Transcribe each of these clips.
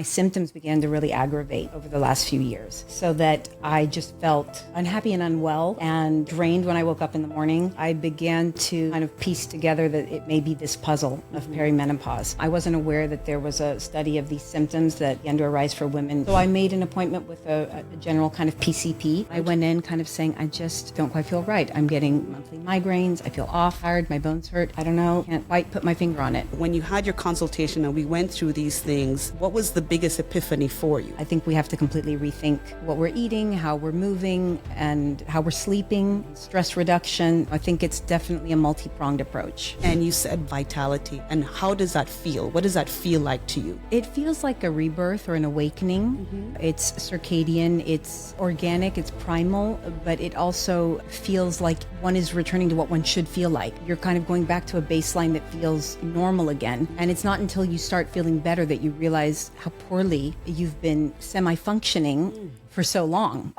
my symptoms began to really aggravate over the last few years, so that I just felt unhappy and unwell and drained when I woke up in the morning. I began to kind of piece together that it may be this puzzle of perimenopause. I wasn't aware that there was a study of these symptoms that began to arise for women. So I made an appointment with a general kind of PCP. I went in kind of saying, I just don't quite feel right. I'm getting monthly migraines. I feel off, tired, my bones hurt. I don't know, can't quite put my finger on it. When you had your consultation and we went through these things, what was the biggest epiphany for you? I think we have to completely rethink what we're eating, how we're moving, and how we're sleeping, stress reduction. I think it's definitely a multi-pronged approach. And you said vitality. And how does that feel? What does that feel like to you? It feels like a rebirth or an awakening. It's circadian, it's organic, it's primal, but it also feels like one is returning to what one should feel like. You're kind of going back to a baseline that feels normal again. And it's not until you start feeling better that you realize how poorly you've been semi-functioning for so long.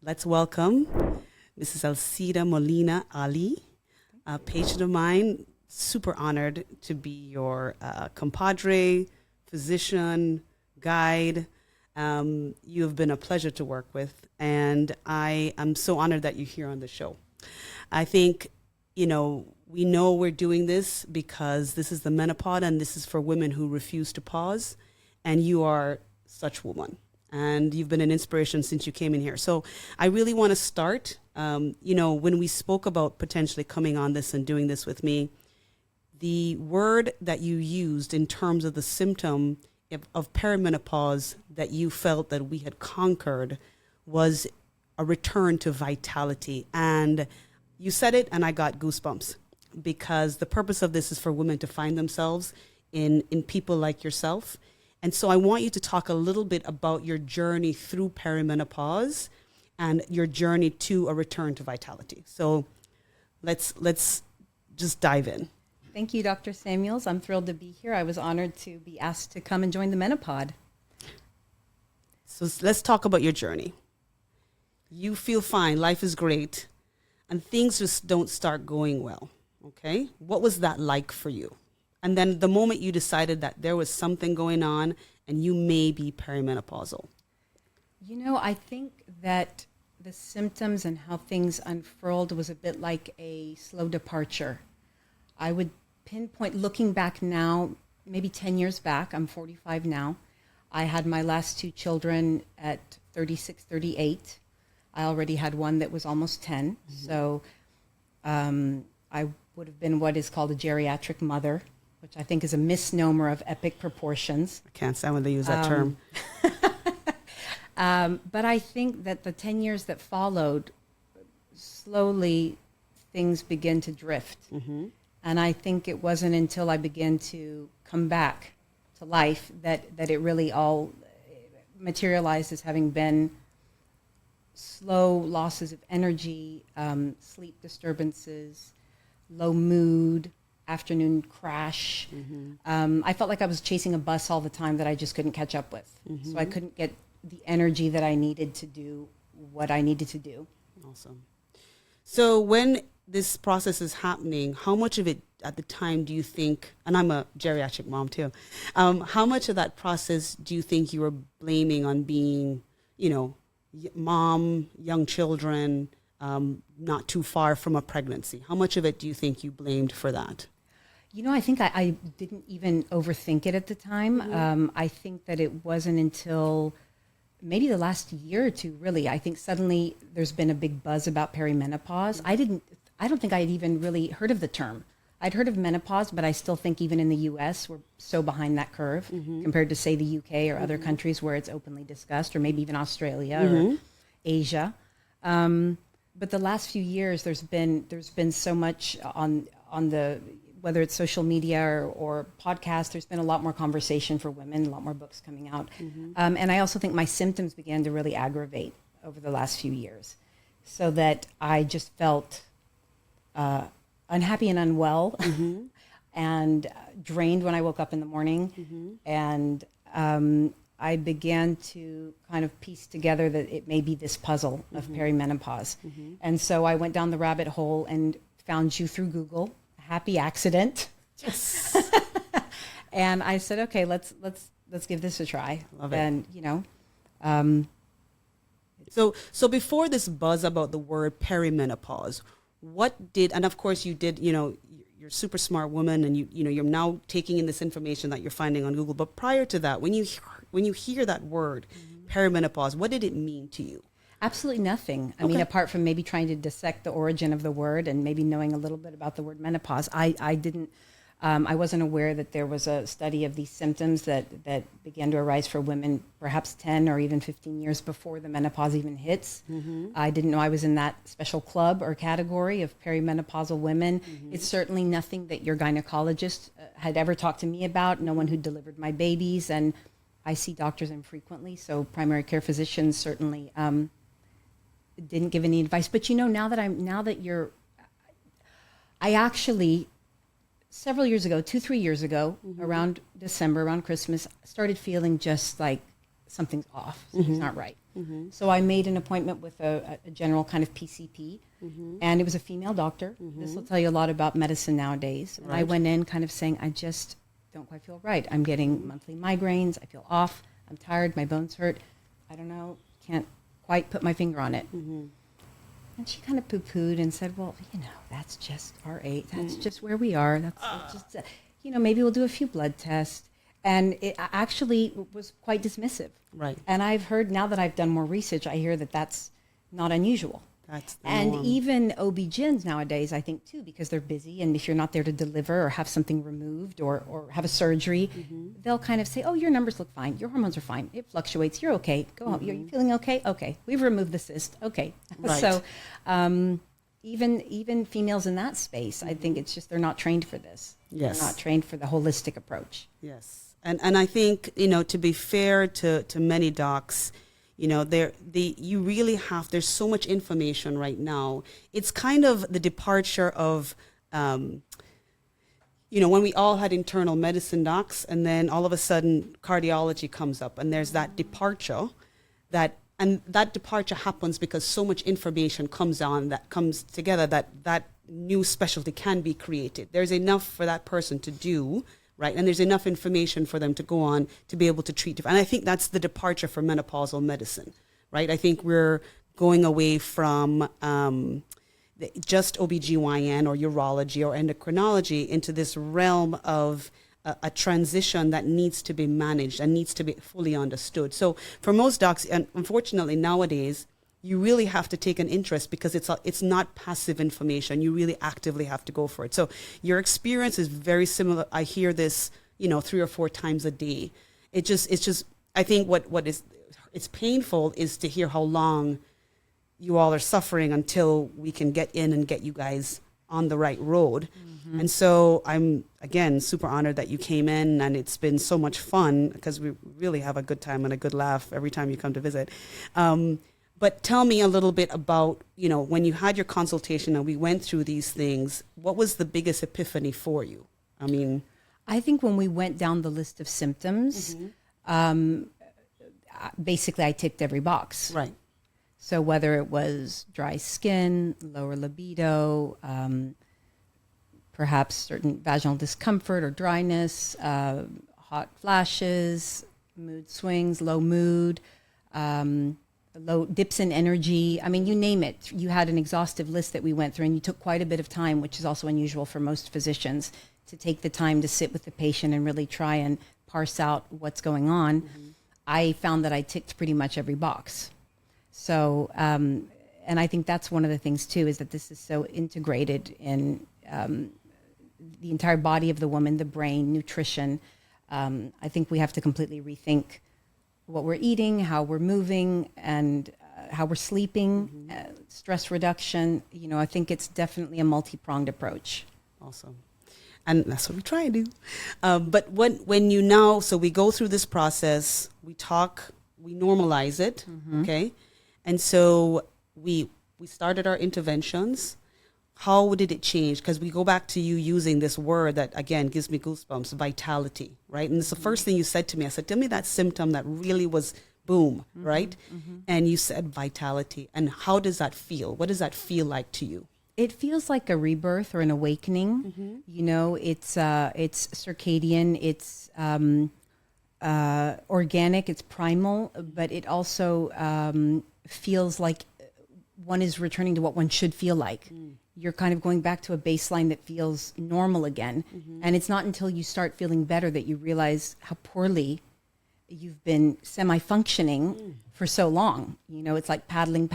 Let's welcome Mrs. Alcira Molina-Ali, a patient of mine. Super honored to be your compadre, physician, guide. You have been a pleasure to work with, and I am so honored that you're here on the show. I think, we know we're doing this because this is the Menopod, and this is for women who refuse to pause, and you are such woman. And you've been an inspiration since you came in here. So I really want to start, when we spoke about potentially coming on this and doing this with me, the word that you used in terms of the symptom of perimenopause that you felt that we had conquered was a return to vitality. And you said it, and I got goosebumps, because the purpose of this is for women to find themselves in people like yourself. And so I want you to talk a little bit about your journey through perimenopause and your journey to a return to vitality. So let's just dive in. Thank you, Dr. Samuels. I'm thrilled to be here. I was honored to be asked to come and join the Menopod. So let's talk about your journey. You feel fine, life is great, and things just don't start going well, okay? What was that like for you? And then the moment you decided that there was something going on and you may be perimenopausal. I think that the symptoms and how things unfurled was a bit like a slow departure. I would pinpoint, looking back now, maybe 10 years back, I'm 45 now. I had my last two children at 36, 38. I already had one that was almost 10. So I would have been what is called a geriatric mother, which I think is a misnomer of epic proportions. I can't stand when they use that term. But I think that the 10 years that followed, slowly things begin to drift. And I think it wasn't until I began to come back to life that it really all materialized as having been slow losses of energy, sleep disturbances, low mood, afternoon crash. I felt like I was chasing a bus all the time that I just couldn't catch up with. So I couldn't get the energy that I needed to do what I needed to do. Awesome. So when this process is happening, how much of it at the time do you think, and I'm a geriatric mom too, how much of that process do you think you were blaming on being, mom, young children, not too far from a pregnancy? How much of it do you think you blamed for that? I think I didn't even overthink it at the time. I think that it wasn't until maybe the last year or two, really. I think suddenly there's been a big buzz about perimenopause. I don't think I had even really heard of the term. I'd heard of menopause, but I still think even in the U.S., we're so behind that curve compared to, say, the U.K. or other countries where it's openly discussed, or maybe even Australia or Asia. But the last few years, there's been so much on the, whether it's social media or podcasts, there's been a lot more conversation for women, a lot more books coming out. And I also think my symptoms began to really aggravate over the last few years, so that I just felt unhappy and unwell and drained when I woke up in the morning. And I began to kind of piece together that it may be this puzzle of perimenopause. And so I went down the rabbit hole and found you through Google. Happy accident. Yes. And I said, okay, let's give this a try. Love it. And, you know, So before this buzz about the word perimenopause, what did, and of course you did, you know, you're a super smart woman, and you know, you're now taking in this information that you're finding on Google. But prior to that, when you hear that word, perimenopause, what did it mean to you? absolutely nothing. I mean, apart from maybe trying to dissect the origin of the word and maybe knowing a little bit about the word menopause, I didn't, I wasn't aware that there was a study of these symptoms that began to arise for women perhaps 10 or even 15 years before the menopause even hits. I didn't know I was in that special club or category of perimenopausal women. It's certainly nothing that your gynecologist had ever talked to me about, no one who delivered my babies, and I see doctors infrequently, so primary care physicians certainly didn't give any advice. But you know, I actually, several years ago, 2-3 years ago, around December, around Christmas, started feeling just like something's off, something's not right. So I made an appointment with a general kind of PCP, and it was a female doctor. This will tell you a lot about medicine nowadays. And I went in kind of saying, I just don't quite feel right. I'm getting monthly migraines. I feel off. I'm tired. My bones hurt. I don't know. Can't quite put my finger on it. And she kind of poo-pooed and said, well, you know, that's just our age. That's just where we are. That's just, you know, maybe we'll do a few blood tests. And it actually was quite dismissive. Right. And I've heard, now that I've done more research, I hear that that's not unusual. That's the And norm. even OB-GYNs nowadays, I think, too, because they're busy, and if you're not there to deliver or have something removed or have a surgery, they'll kind of say, oh, your numbers look fine. Your hormones are fine. It fluctuates. You're okay. Go home. Are you feeling okay? Okay. We've removed the cyst. Okay. Right. So even females in that space, I think it's just they're not trained for this. Yes. They're not trained for the holistic approach. Yes. And I think, you know, to be fair to many docs, you know, you really have, there's so much information right now. It's kind of the departure of, you know, when we all had internal medicine docs, and then all of a sudden cardiology comes up, and there's that departure and that departure happens because so much information comes together that new specialty can be created. There's enough for that person to do, right? And there's enough information for them to go on to be able to treat. And I think that's the departure for menopausal medicine, right? I think we're going away from just OBGYN or urology or endocrinology into this realm of a transition that needs to be managed and needs to be fully understood. So for most docs, and unfortunately nowadays, you really have to take an interest because it's not passive information. You really actively have to go for it. So your experience is very similar. I hear this, you know, 3 or 4 times a day. It's just, I think it's painful is to hear how long you all are suffering until we can get in and get you guys on the right road. And so I'm, again, super honored that you came in, and it's been so much fun because we really have a good time and a good laugh every time you come to visit. But tell me a little bit about, you know, when you had your consultation and we went through these things, what was the biggest epiphany for you? I mean, I think when we went down the list of symptoms, basically I ticked every box. right. So whether it was dry skin, lower libido, perhaps certain vaginal discomfort or dryness, hot flashes, mood swings, low mood, low dips in energy. I mean, you name it. You had an exhaustive list that we went through, and you took quite a bit of time, which is also unusual for most physicians, to take the time to sit with the patient and really try and parse out what's going on. I found that I ticked pretty much every box. So, and I think that's one of the things too, is that this is so integrated in the entire body of the woman, the brain, nutrition. I think we have to completely rethink what we're eating, how we're moving, and how we're sleeping, stress reduction. You know, I think it's definitely a multi-pronged approach. Awesome. And that's what we try to do. But when you now, so we go through this process, we talk, we normalize it, okay? And so we started our interventions. how did it change? Because we go back to you using this word that, again, gives me goosebumps, vitality, right? And it's the first thing you said to me. I said, tell me that symptom that really was boom, right? And you said vitality. And how does that feel? What does that feel like to you? It feels like a rebirth or an awakening. You know, it's circadian, it's organic, it's primal, but it also feels like one is returning to what one should feel like. You're kind of going back to a baseline that feels normal again. And it's not until you start feeling better that you realize how poorly you've been semi-functioning for so long. You know, it's like paddling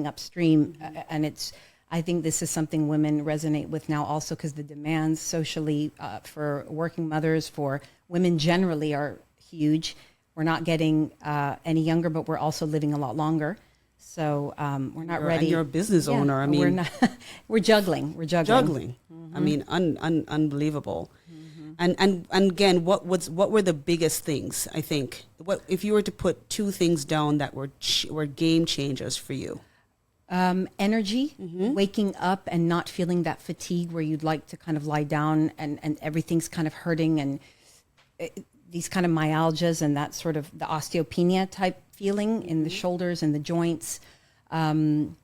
upstream. And I think this is something women resonate with now also, because the demands socially for working mothers, for women generally, are huge. We're not getting any younger, but we're also living a lot longer. So we're not ready. And you're a business owner. I mean, we're juggling. We're juggling. I mean, unbelievable. And again, what were the biggest things? I think, what if you were to put two things down that were game changers for you? Energy, waking up and not feeling that fatigue where you'd like to kind of lie down and everything's kind of hurting, and these kind of myalgias and that sort of the osteopenia type feeling in the shoulders and the joints, and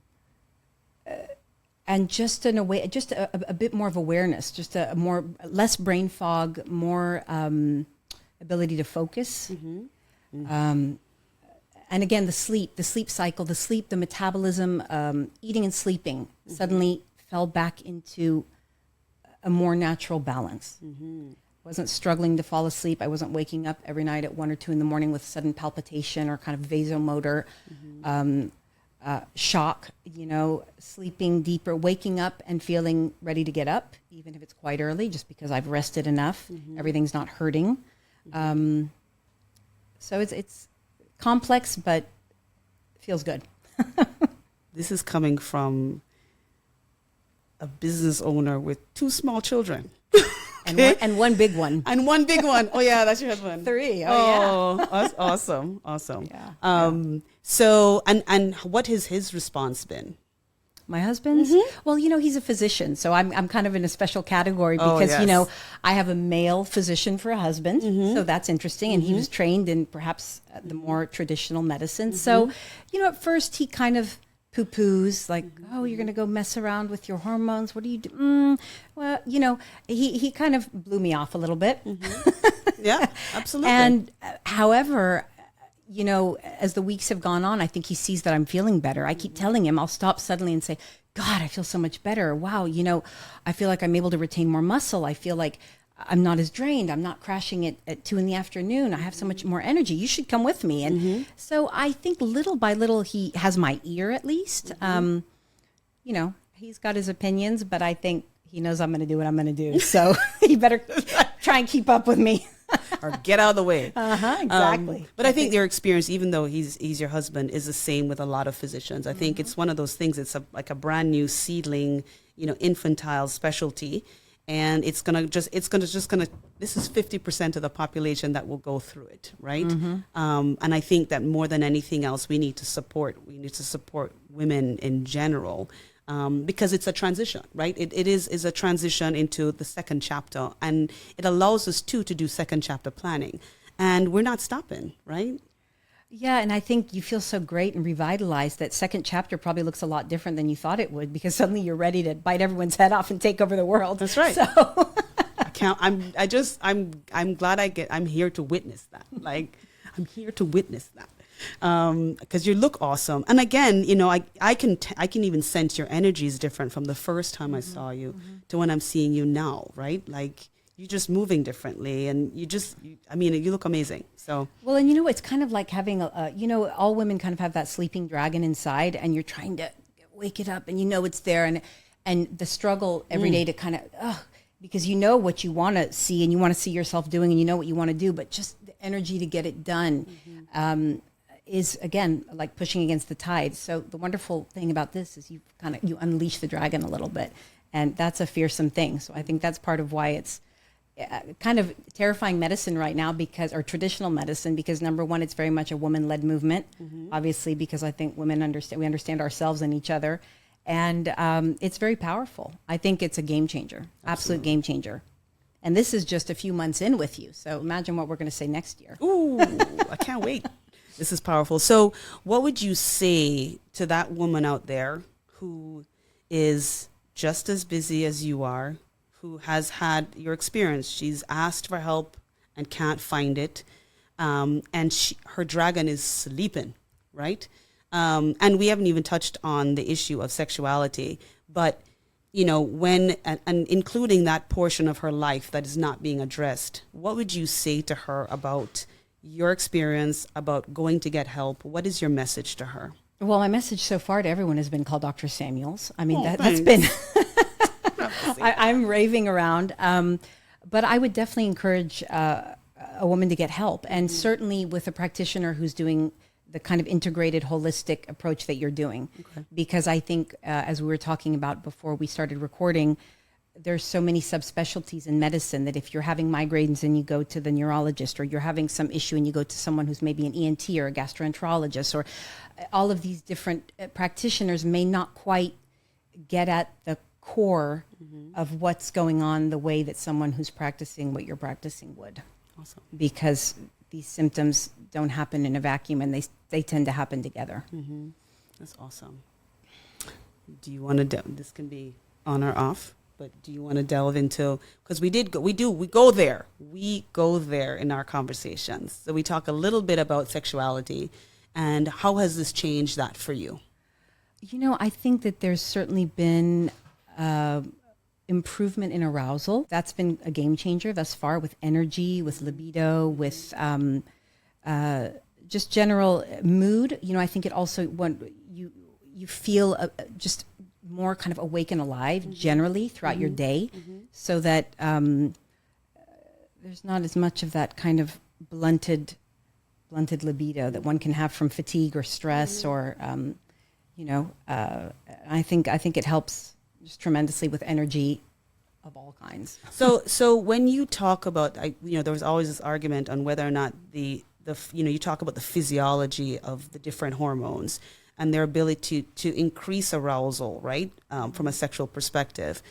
just a bit more of awareness, just less brain fog, more ability to focus. And again, the sleep cycle, the metabolism, eating and sleeping suddenly fell back into a more natural balance. Wasn't struggling to fall asleep. I wasn't waking up every night at 1 or 2 in the morning with sudden palpitation or kind of vasomotor shock, you know, sleeping deeper, waking up and feeling ready to get up, even if it's quite early, just because I've rested enough. Everything's not hurting. So it's complex, but feels good. This is coming from a business owner with 2 small children. And one big one. And one big one. Oh, yeah, that's your husband. 3. Yeah. Awesome. Yeah. So, and what has his response been? My husband's? Well, you know, he's a physician, so I'm kind of in a special category because, you know, I have a male physician for a husband, so that's interesting. And he was trained in perhaps the more traditional medicine. So, you know, at first he kind of poo-poos, like, oh, you're going to go mess around with your hormones. What do you do? Well, you know, he kind of blew me off a little bit. Yeah, absolutely. And however, you know, as the weeks have gone on, I think he sees that I'm feeling better. I keep telling him, I'll stop suddenly and say, God, I feel so much better. Wow, you know, I feel like I'm able to retain more muscle. I feel like I'm not as drained. I'm not crashing at 2 p.m. I have so much more energy. You should come with me. And so I think little by little, he has my ear at least. You know, he's got his opinions, but I think he knows I'm going to do what I'm going to do. So he better try and keep up with me. Or get out of the way. Exactly. But I think your experience, even though he's your husband, is the same with a lot of physicians. I think it's one of those things. It's like a brand new seedling, you know, infantile specialty, and this is 50% of the population that will go through it, right? And I think that more than anything else, we need to support women in general. Because it's a transition, right? It is a transition into the second chapter, and it allows us to do second chapter planning, and we're not stopping, right? Yeah, and I think you feel so great and revitalized that second chapter probably looks a lot different than you thought it would, because suddenly you're ready to bite everyone's head off and take over the world. That's right. So I'm glad I'm here to witness that. Like, I'm here to witness that. Because you look awesome, and again, you know, I can even sense your energy is different from the first time I saw you to when I'm seeing you now, right? Like, you're just moving differently, and you look amazing. So well, and you know, it's kind of like having you know, all women kind of have that sleeping dragon inside, and you're trying to wake it up, and you know it's there, and the struggle every day to kind of because you know what you want to see, and you want to see yourself doing, and you know what you want to do, but just the energy to get it done. Is again like pushing against the tide. So the wonderful thing about this is you unleash the dragon a little bit, and that's a fearsome thing. So I think that's part of why it's kind of terrifying medicine right now, or traditional medicine, because number one, it's very much a woman-led movement, obviously, because I think women understand ourselves and each other, And it's very powerful. I think it's a game changer, absolute game changer. And this is just a few months in with you. So imagine what we're going to say next year. Ooh, I can't wait. This is powerful. So what would you say to that woman out there who is just as busy as you are, who has had your experience? She's asked for help and can't find it. And her dragon is sleeping, right? And we haven't even touched on the issue of sexuality, but you know, when, and including that portion of her life that is not being addressed, what would you say to her about your experience, about going to get help? What is your message to her? Well, my message so far to everyone has been call Dr. Samuels. I mean, that's been, I'm raving around. But I would definitely encourage a woman to get help. And certainly with a practitioner who's doing the kind of integrated, holistic approach that you're doing. Okay. Because I think, as we were talking about before we started recording, there's so many subspecialties in medicine that if you're having migraines and you go to the neurologist, or you're having some issue and you go to someone who's maybe an ENT or a gastroenterologist, or all of these different practitioners may not quite get at the core of what's going on the way that someone who's practicing what you're practicing would. Awesome. Because these symptoms don't happen in a vacuum, and they tend to happen together. Mm-hmm. That's awesome. Do you want to, this can be on or off, but do you want to delve into, because we go there in our conversations. So we talk a little bit about sexuality, and how has this changed that for you? You know, I think that there's certainly been improvement in arousal. That's been a game changer thus far, with energy, with libido, with just general mood. You know, I think it also, when you feel just more kind of awake and alive generally throughout your day, so that there's not as much of that kind of blunted libido that one can have from fatigue or stress, or I think it helps just tremendously with energy of all kinds. So when you talk about, there was always this argument on whether or not you talk about the physiology of the different hormones and their ability to increase arousal, right, from a sexual perspective.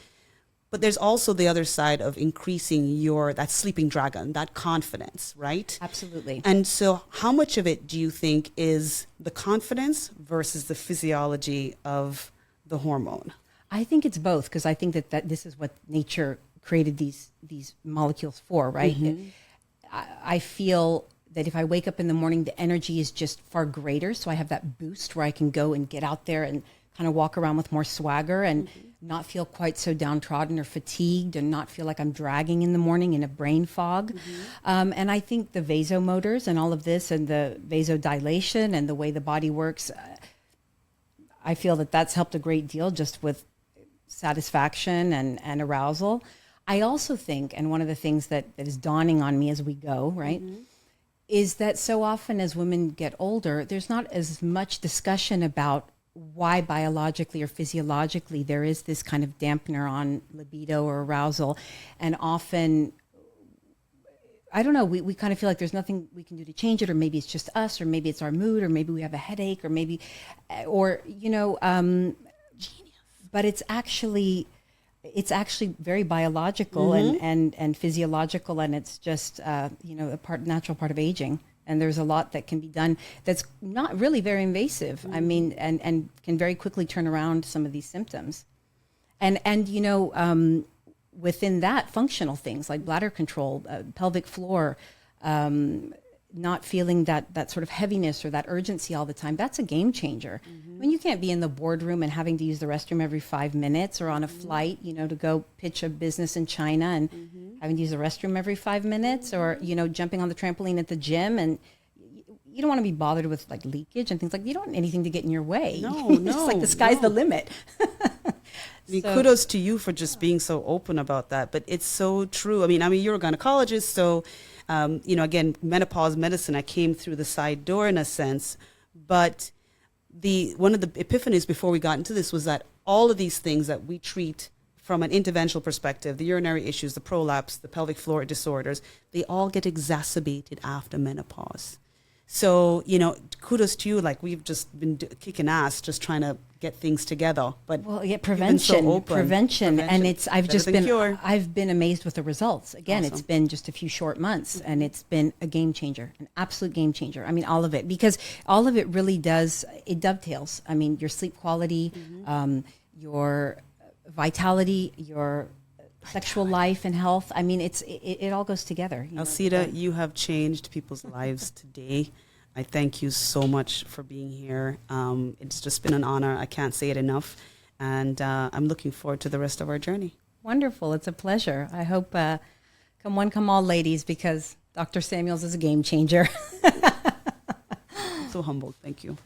But there's also the other side of increasing that sleeping dragon, that confidence, right? Absolutely. And so how much of it do you think is the confidence versus the physiology of the hormone? I think it's both, because I think that this is what nature created these molecules for, right? I feel that if I wake up in the morning, the energy is just far greater. So I have that boost where I can go and get out there and kind of walk around with more swagger and not feel quite so downtrodden or fatigued, and not feel like I'm dragging in the morning in a brain fog. And I think the vasomotors and all of this, and the vasodilation and the way the body works, I feel that that's helped a great deal just with satisfaction and arousal. I also think, and one of the things that is dawning on me as we go, right, is that so often as women get older, there's not as much discussion about why biologically or physiologically there is this kind of dampener on libido or arousal. And often, I don't know, we kind of feel like there's nothing we can do to change it, or maybe it's just us, or maybe it's our mood, or maybe we have a headache, or maybe, but it's actually very biological and physiological, and it's just natural part of aging. And there's a lot that can be done that's not really very invasive. I mean, and can very quickly turn around some of these symptoms. And within that, functional things like bladder control, pelvic floor, not feeling that sort of heaviness or that urgency all the time, that's a game changer. When you can't be in the boardroom and having to use the restroom every 5 minutes, or on a flight, to go pitch a business in China and having to use the restroom every 5 minutes, or, jumping on the trampoline at the gym, and you don't want to be bothered with like leakage and things like that. You don't want anything to get in your way. No. It's like the sky's the limit. I mean, kudos to you for just being so open about that. But it's so true. I mean, you're a gynecologist, so, again, menopause medicine, I came through the side door in a sense. But one of the epiphanies before we got into this was that all of these things that we treat from an interventional perspective, the urinary issues, the prolapse, the pelvic floor disorders, they all get exacerbated after menopause. So, kudos to you. Like, we've just been kicking ass, just trying to get things together. But Well, yeah, you've been so prevention, open. prevention, and I've been amazed with the results. Again, Awesome. it's been just a few short months, and it's been a game changer, an absolute game changer. I mean, all of it, because all of it really it dovetails. I mean, your sleep quality, your vitality, your sexual life and health. I mean, it all goes together. Alcira, you have changed people's lives today. I thank you so much for being here. It's just been an honor. I can't say it enough. And I'm looking forward to the rest of our journey. Wonderful. It's a pleasure. I hope come one, come all, ladies, because Dr. Samuels is a game changer. So humbled. Thank you.